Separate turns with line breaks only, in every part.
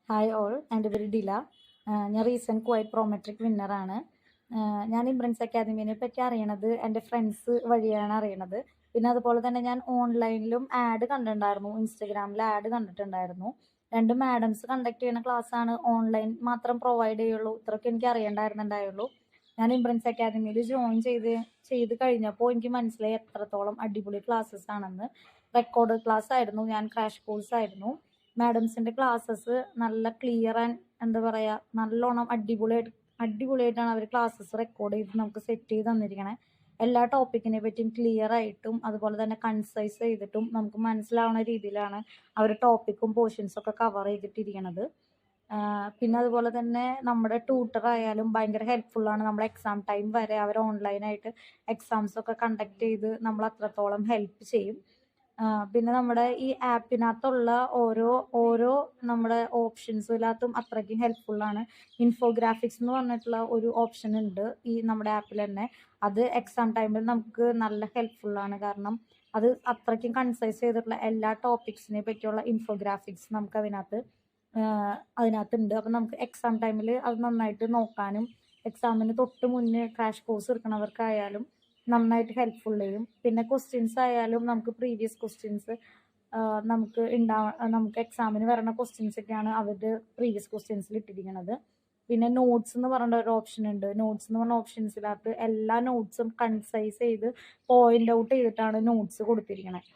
Hi all, എൻ്റെ പേര് ഡില. ഞാൻ റീസെൻറ്റ് ക്വൈറ്റ് പ്രോമെട്രിക് വിന്നറാണ്. ഞാൻ ഇംബ്രൻസ് അക്കാദമീനെ പറ്റി അറിയണത് എൻ്റെ ഫ്രണ്ട്സ് വഴിയാണ് അറിയണത്. പിന്നെ അതുപോലെ തന്നെ ഞാൻ ഓൺലൈനിലും ആഡ് കണ്ടിട്ടുണ്ടായിരുന്നു, ഇൻസ്റ്റഗ്രാമിൽ ആഡ് കണ്ടിട്ടുണ്ടായിരുന്നു. രണ്ട് മാഡംസ് കണ്ടക്ട് ചെയ്യുന്ന ക്ലാസ്സാണ്, ഓൺലൈൻ മാത്രം പ്രൊവൈഡ് ചെയ്യുള്ളൂ. ഇത്രയൊക്കെ എനിക്ക് അറിയണ്ടായിരുന്നുണ്ടായുള്ളൂ. ഞാൻ ഇംബ്രൻസ് അക്കാദമിയിൽ ജോയിൻ ചെയ്ത് കഴിഞ്ഞപ്പോൾ എനിക്ക് മനസ്സിലായി എത്രത്തോളം അടിപൊളി ക്ലാസ്സസ് ആണെന്ന്. റെക്കോർഡ് ക്ലാസ് ആയിരുന്നു, ഞാൻ ക്രാഷ് കോഴ്സ് ആയിരുന്നു. മാഡംസിൻ്റെ ക്ലാസ്സസ് നല്ല ക്ലിയർ ആൻഡ് എന്താ പറയുക, നല്ലോണം അടിപൊളിയായിട്ടാണ് അവർ ക്ലാസ്സസ് റെക്കോർഡ് ചെയ്ത് നമുക്ക് സെറ്റ് ചെയ്ത് തന്നിരിക്കണേ. എല്ലാ ടോപ്പിക്കിനെ പറ്റിയും ക്ലിയർ ആയിട്ടും അതുപോലെ തന്നെ കൺസൈസ് ചെയ്തിട്ടും നമുക്ക് മനസ്സിലാവുന്ന രീതിയിലാണ് അവർ ടോപ്പിക്കും പോർഷൻസും ഒക്കെ കവർ ചെയ്തിട്ടിരിക്കണത്. പിന്നെ അതുപോലെ തന്നെ നമ്മുടെ ട്യൂട്ടർ ആയാലും ഭയങ്കര ഹെൽപ്ഫുള്ളാണ്. നമ്മുടെ എക്സാം ടൈം വരെ അവർ ഓൺലൈനായിട്ട് എക്സാംസ് ഒക്കെ കണ്ടക്ട് ചെയ്ത് നമ്മൾ അത്രത്തോളം ഹെൽപ്പ് ചെയ്യും. പിന്നെ നമ്മുടെ ഈ ആപ്പിനകത്തുള്ള ഓരോ നമ്മുടെ ഓപ്ഷൻസും എല്ലാത്തും അത്രയ്ക്കും ഹെൽപ്ഫുള്ളാണ്. ഇൻഫോഗ്രാഫിക്സ് എന്ന് പറഞ്ഞിട്ടുള്ള ഒരു ഓപ്ഷൻ ഉണ്ട് ഈ നമ്മുടെ ആപ്പിൽ തന്നെ. അത് എക്സാം ടൈമിൽ നമുക്ക് നല്ല ഹെൽപ്ഫുള്ളാണ്. കാരണം അത് അത്രയ്ക്കും കൺസൈസ് ചെയ്തിട്ടുള്ള എല്ലാ ടോപ്പിക്സിനെ പറ്റിയുള്ള ഇൻഫോഗ്രാഫിക്സ് നമുക്ക് അതിനകത്തുണ്ട്. അപ്പം നമുക്ക് എക്സാം ടൈമിൽ അത് നന്നായിട്ട് നോക്കാനും എക്സാമിന് തൊട്ട് മുന്നേ ക്രാഷ് കോഴ്സ് എടുക്കുന്നവർക്കായാലും നന്നായിട്ട് ഹെൽപ്ഫുൾ ചെയ്യും. പിന്നെ ക്വസ്റ്റ്യൻസ് ആയാലും നമുക്ക് പ്രീവിയസ് ക്വസ്റ്റ്യൻസ് നമുക്ക് എക്സാമിന് വരുന്ന ക്വസ്റ്റ്യൻസ് ഒക്കെയാണ് അവരുടെ പ്രീവിയസ് ക്വസ്റ്റ്യൻസിൽ ഇട്ടിരിക്കുന്നത്. പിന്നെ നോട്ട്സ് എന്ന് പറഞ്ഞ ഒരു ഓപ്ഷൻ ഉണ്ട്. നോട്ട്സ് എന്ന് പറഞ്ഞ ഓപ്ഷൻസിനകത്ത് എല്ലാ നോട്ട്സും കൺസൈസ് ചെയ്ത് പോയിന്റ് ഔട്ട് ചെയ്തിട്ടാണ് നോട്ട്സ് കൊടുത്തിരിക്കുന്നത്.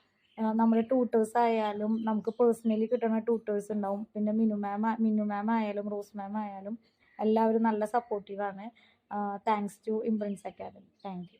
നമ്മുടെ ട്യൂട്ടേഴ്സ് ആയാലും നമുക്ക് പേഴ്സണലി കിട്ടുന്ന ട്യൂട്ടേഴ്സ് ഉണ്ടാവും. പിന്നെ മിന്നു മാം ആയാലും റോസ് മാം ആയാലും എല്ലാവരും നല്ല സപ്പോർട്ടീവാണ്. താങ്ക്സ് ടു ഇംബ്രൻസ് അക്കാദമി. Thank U.